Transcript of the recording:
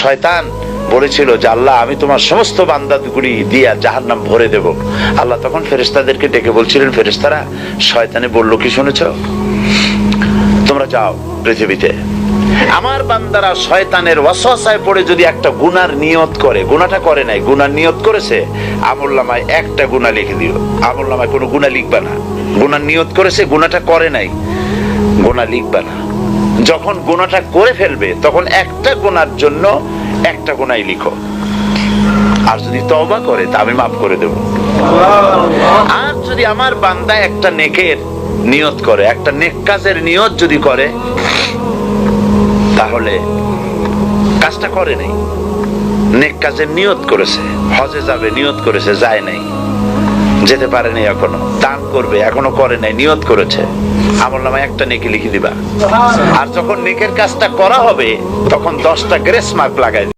শয়তান বলেছিল যে আল্লাহ আমি তোমার সমস্ত বান্দাগুলি দিয়া জাহান্নাম ভরে দেব। আল্লাহ তখন ফেরেশতাদেরকে ডেকে বলছিলেন, ফেরেশতারা শয়তানে বলল কি শুনেছ? তোমরা যাও পৃথিবীতে, আমার বান্দারা শয়তানের ওয়াসওয়াসায় পড়ে যদি একটা গুনার নিয়ত করে, গুনাহটা করে নাই, গুনার নিয়ত করেছে, আমলনামায় একটা গুনাহ লিখে দিও। আমলনামায় কোনো গুনাহ লিখবা না। গুনার নিয়ত করেছে, গুনাহটা করে নাই, গুনাহ লিখবা না। যখন গুনাহটা করে ফেলবে তখন একটা গুনার জন্য একটা গুনাহই লিখো, আর যদি তওবা করে তা আমি মাফ করে দেব। আর যদি আমার বান্দা একটা নেকের নিয়ত করে, একটা নেক কাজের নিয়ত যদি করে, তাহলে কাজটা করে নাই, নেক কাজের নিয়ত করেছে, হজে যাবে নিয়ত করেছে, যায় নাই, যেতে পারে নাই, এখনো দান করবে এখনো করে নাই, নিয়ত করেছে, আমলনামায় একটা নেকি লিখে দিবা। আর যখন নেকের কাজটা করা হবে তখন 10টা গ্রেস মার্ক লাগাই